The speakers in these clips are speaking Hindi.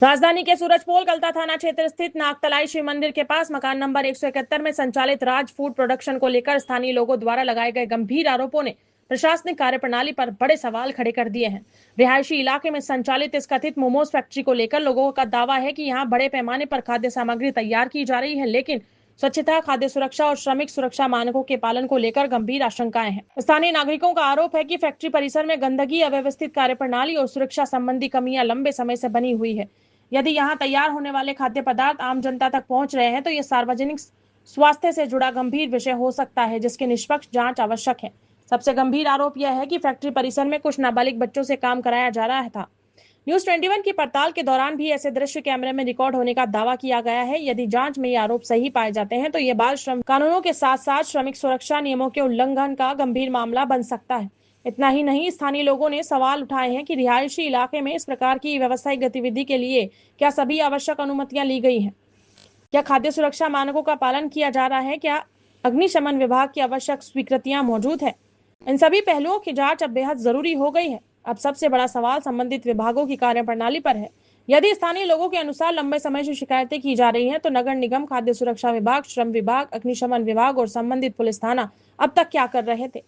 राजधानी के सूरजपोल गलता थाना क्षेत्र स्थित नागतलाई शिव मंदिर के पास मकान नंबर 171 में संचालित राज फूड प्रोडक्शन को लेकर स्थानीय लोगों द्वारा लगाए गए गंभीर आरोपों ने प्रशासनिक कार्यप्रणाली पर बड़े सवाल खड़े कर दिए हैं। रिहायशी इलाके में संचालित इस कथित मोमोज फैक्ट्री को लेकर लोगों का दावा है कि यहां बड़े पैमाने पर खाद्य सामग्री तैयार की जा रही है, लेकिन स्वच्छता, खाद्य सुरक्षा और श्रमिक सुरक्षा मानकों के पालन को लेकर गंभीर आशंकाएं हैं। स्थानीय नागरिकों का आरोप है कि फैक्ट्री परिसर में गंदगी, अव्यवस्थित कार्यप्रणाली और सुरक्षा संबंधी कमियां लंबे समय से बनी हुई है। यदि यहां तैयार होने वाले खाद्य पदार्थ आम जनता तक पहुंच रहे हैं तो यह सार्वजनिक स्वास्थ्य से जुड़ा गंभीर विषय हो सकता है, जिसकी निष्पक्ष जांच आवश्यक है। सबसे गंभीर आरोप यह है कि फैक्ट्री परिसर में कुछ नाबालिग बच्चों से काम कराया जा रहा था। न्यूज 21 की पड़ताल के दौरान भी ऐसे दृश्य कैमरे में रिकॉर्ड होने का दावा किया गया है। यदि जांच में ये आरोप सही पाए जाते हैं तो ये बाल श्रम कानूनों के साथ साथ श्रमिक सुरक्षा नियमों के उल्लंघन का गंभीर मामला बन सकता है। इतना ही नहीं, स्थानीय लोगों ने सवाल उठाए हैं कि रिहायशी इलाके में इस प्रकार की व्यवसायिक गतिविधि के लिए क्या सभी आवश्यक अनुमतियां ली गई हैं? क्या खाद्य सुरक्षा मानकों का पालन किया जा रहा है? क्या अग्निशमन विभाग की आवश्यक स्वीकृतियां मौजूद है? इन सभी पहलुओं की जांच अब बेहद जरूरी हो गई है। अब सबसे बड़ा सवाल संबंधित विभागों की कार्यप्रणाली पर है। यदि स्थानीय लोगों के अनुसार लंबे समय से शिकायतें की जा रही हैं, तो नगर निगम, खाद्य सुरक्षा विभाग, श्रम विभाग, अग्निशमन विभाग और संबंधित पुलिस थाना अब तक क्या कर रहे थे?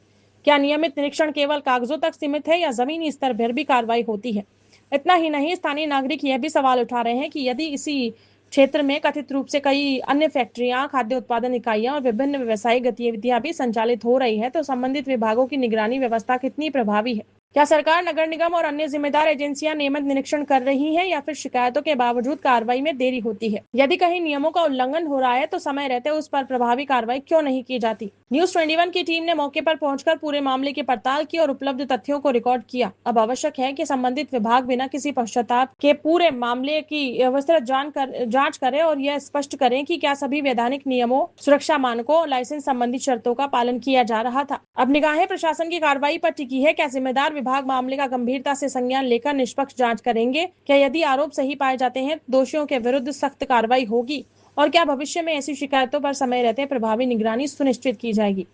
क्या नियमित निरीक्षण केवल कागजों तक सीमित है या जमीनी स्तर पर भी कार्रवाई होती है? इतना ही नहीं, स्थानीय नागरिक यह भी सवाल उठा रहे हैं कि यदि इसी क्षेत्र में कथित रूप से कई अन्य फैक्ट्रियां, खाद्य उत्पादन इकाइयां और विभिन्न व्यवसायिक गतिविधियां भी संचालित हो रही है, तो संबंधित विभागों की निगरानी व्यवस्था कितनी प्रभावी है? क्या सरकार, नगर निगम और अन्य जिम्मेदार एजेंसियां नियमित निरीक्षण कर रही हैं या फिर शिकायतों के बावजूद कार्रवाई में देरी होती है? यदि कहीं नियमों का उल्लंघन हो रहा है तो समय रहते उस पर प्रभावी कार्रवाई क्यों नहीं की जाती? न्यूज 21 की टीम ने मौके पर पहुंचकर पूरे मामले की पड़ताल की और उपलब्ध तथ्यों को रिकॉर्ड किया। अब आवश्यक है कि संबंधित विभाग बिना किसी पश्चाताप के पूरे मामले की विस्तृत जांच करे और यह स्पष्ट करें कि क्या सभी वैधानिक नियमों, सुरक्षा मानकों और लाइसेंस संबंधी शर्तों का पालन किया जा रहा था। अब निगाहें प्रशासन की कार्रवाई पर टिकी है। क्या जिम्मेदार विभाग मामले का गंभीरता से संज्ञान लेकर निष्पक्ष जांच करेंगे? क्या यदि आरोप सही पाए जाते हैं, दोषियों के विरुद्ध सख्त कार्रवाई होगी? और क्या भविष्य में ऐसी शिकायतों पर समय रहते प्रभावी निगरानी सुनिश्चित की जाएगी?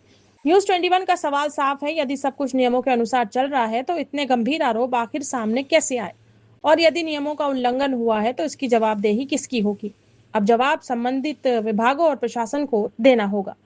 न्यूज 21 का सवाल साफ है, यदि सब कुछ नियमों के अनुसार चल रहा है तो इतने गंभीर आरोप आखिर सामने कैसे आए? और यदि नियमों का उल्लंघन हुआ है तो इसकी जवाबदेही किसकी होगी? अब जवाब संबंधित विभागों और प्रशासन को देना होगा।